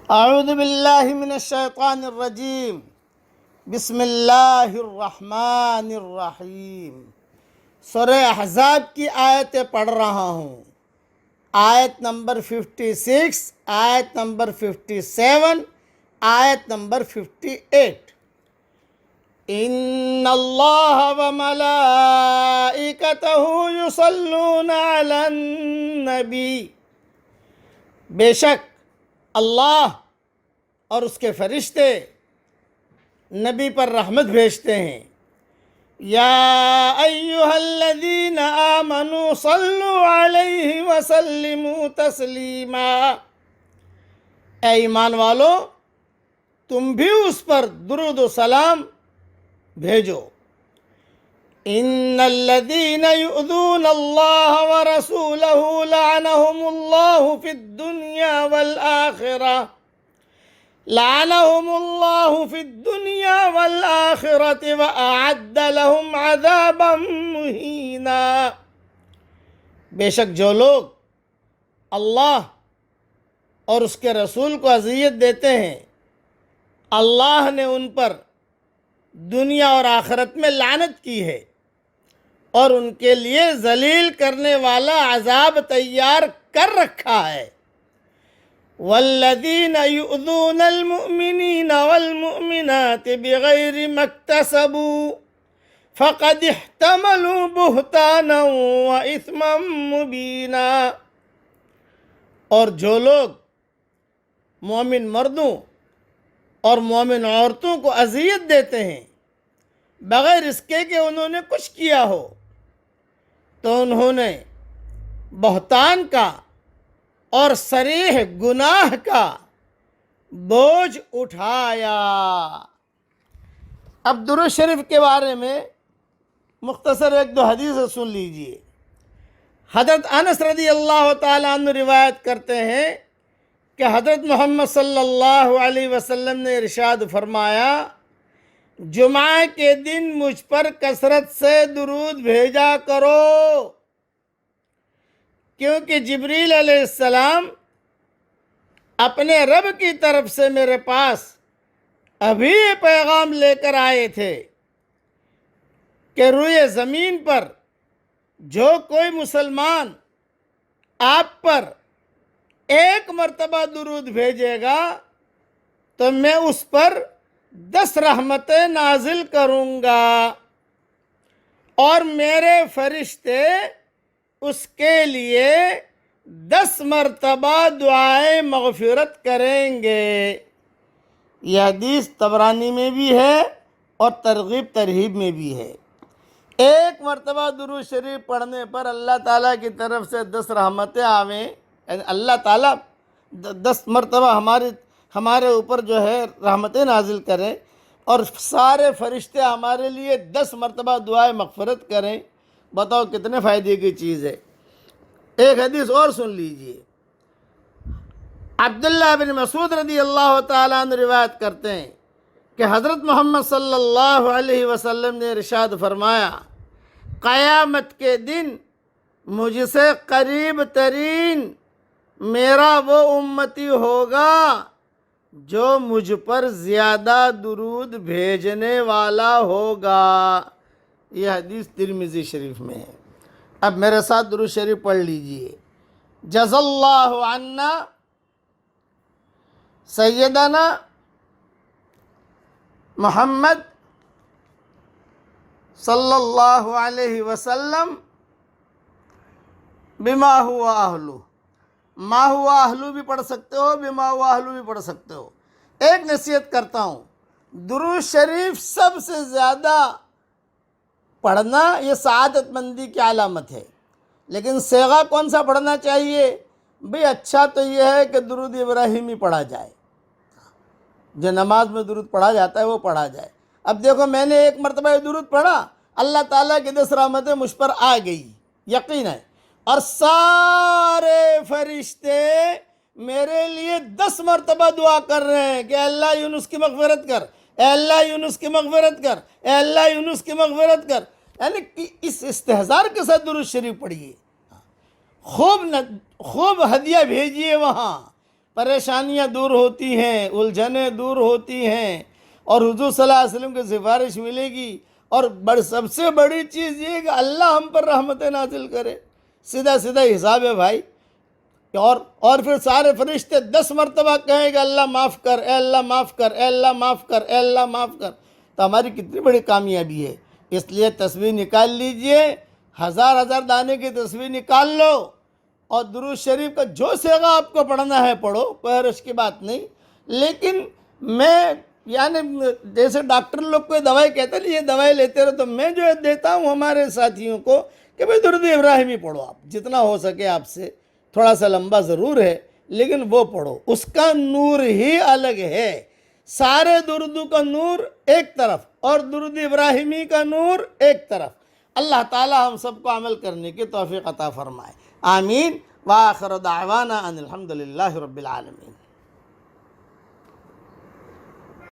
اعوذ باللہ من الشیطان الرجیم بسم اللہ الرحمن الرحیم۔ سورہ احزاب کی آیتیں پڑھ رہا ہوں۔ آیت نمبر 56، آیت نمبر 57، آیت نمبر 58۔ ان اللہ وملائکتہ یصلون علی النبی، بے شک اللہ اور اس کے فرشتے نبی پر رحمت بھیجتے ہیں۔ یا ایہا الذین آمنوا صلوا علیہ وسلموا تسلیما، اے ایمان والو تم بھی اس پر درود و سلام بھیجو۔ ان الذین یؤذون اللہ ورسولہ لعنہم اللہ فی الدنیا والآخرہ، لعنہم اللہ فی الدنیا والآخرۃ وأعد لہم عذابا مہینا۔ بے شک جو لوگ اللہ اور اس کے رسول کو اذیت دیتے ہیں، اللہ نے ان پر دنیا اور آخرت میں لعنت کی ہے اور ان کے لیے ذلیل کرنے والا عذاب تیار کر رکھا ہے۔ والذین یؤذون المؤمنین والمؤمنات بغیر ما اکتسبوا فقد احتملوا بہتانا واثما مبینا، اور جو لوگ مومن مردوں اور مومن عورتوں کو اذیت دیتے ہیں بغیر اس کے کہ انہوں نے کچھ کیا ہو، تو انہوں نے بہتان کا اور صریح گناہ کا بوجھ اٹھایا۔ اب درود شریف کے بارے میں مختصر ایک دو حدیث سن لیجئے۔ حضرت انس رضی اللہ تعالیٰ عنہ روایت کرتے ہیں کہ حضرت محمد صلی اللہ علیہ وسلم نے ارشاد فرمایا، جمعہ کے دن مجھ پر کثرت سے درود بھیجا کرو، کیونکہ جبریل علیہ السلام اپنے رب کی طرف سے میرے پاس ابھی یہ پیغام لے کر آئے تھے کہ روئے زمین پر جو کوئی مسلمان آپ پر ایک مرتبہ درود بھیجے گا تو میں اس پر 10 رحمتیں نازل کروں گا، اور میرے فرشتے اس کے لیے 10 مرتبہ دعائیں مغفرت کریں گے۔ یہ حدیث طبرانی میں بھی ہے اور ترغیب ترہیب میں بھی ہے۔ ایک مرتبہ درود شریف پڑھنے پر اللہ تعالیٰ کی طرف سے 10 رحمتیں آویں، یعنی اللہ تعالیٰ 10 مرتبہ ہمارے اوپر جو ہے رحمتیں نازل کریں، اور سارے فرشتے ہمارے لیے 10 مرتبہ دعائیں مغفرت کریں۔ بتاؤ کتنے فائدے کی چیز ہے۔ ایک حدیث اور سن لیجئے۔ عبداللہ بن مسعود رضی اللہ تعالیٰ عنہ روایت کرتے ہیں کہ حضرت محمد صلی اللہ علیہ وسلم نے ارشاد فرمایا، قیامت کے دن مجھ سے قریب ترین میرا وہ امتی ہوگا جو مجھ پر زیادہ درود بھیجنے والا ہوگا۔ یہ حدیث ترمذی شریف میں ہے۔ اب میرے ساتھ درود شریف پڑھ لیجئے۔ جزا اللہ عنا سیدنا محمد صلی اللہ علیہ وسلم بما ہوا اہلہ، ما ہوا اہلہ بھی پڑھ سکتے ہو، بما ہوا اہلہ بھی پڑھ سکتے ہو۔ ایک نصیحت کرتا ہوں، درود شریف سب سے زیادہ پڑھنا یہ سعادت مندی کی علامت ہے، لیکن صیغہ کون سا پڑھنا چاہیے؟ بھئی اچھا تو یہ ہے کہ درود ابراہیمی پڑھا جائے، جو نماز میں درود پڑھا جاتا ہے وہ پڑھا جائے۔ اب دیکھو میں نے ایک مرتبہ یہ درود پڑھا، اللہ تعالیٰ کی 10 رحمتیں مجھ پر آ گئی، یقین ہے، اور سارے فرشتے میرے لیے 10 مرتبہ دعا کر رہے ہیں کہ اے اللہ یونس کی مغفرت کر، اے اللہ یونس کی مغفرت کر، اے اللہ یونس کی مغفرت کر۔ یعنی کہ اس استحضار کے ساتھ درود شریف پڑھیے، خوب ہدیہ بھیجیے وہاں، پریشانیاں دور ہوتی ہیں، الجھنیں دور ہوتی ہیں، اور حضور صلی اللہ علیہ وسلم کی سفارش ملے گی، اور سب سے بڑی چیز یہ ہے کہ اللہ ہم پر رحمت نازل کرے. سیدھا سیدھا حساب ہے بھائی. اور پھر سارے فرشتے 10 مرتبہ کہیں کہ اللہ معاف کر، اے اللہ معاف کر، اے اللہ معاف کر، اے اللہ معاف کر. تو ہماری کتنی بڑی کامیابی ہے. اس لیے تسبیح نکال لیجئے، ہزار دانے کی تسبیح نکال لو، اور درود شریف کا جو صیغہ آپ کو پڑھنا ہے پڑھو، کوئی حرج کی بات نہیں. لیکن میں یعنی جیسے ڈاکٹر لوگ کوئی دوائی کہتے ہیں یہ دوائی لیتے رہو، تو میں جو دیتا ہوں ہمارے ساتھیوں کو کہ بھئی درود ابراہیمی پڑھو، آپ جتنا ہو سکے آپ سے، تھوڑا سا لمبا ضرور ہے لیکن وہ پڑھو، اس کا نور ہی الگ ہے. سارے درودوں کا نور ایک طرف اور درود ابراہیمی کا نور ایک طرف. اللہ تعالی ہم سب کو عمل کرنے کی توفیق عطا فرمائے. آمین. وآخر دعوانا ان الحمدللہ رب العالمین.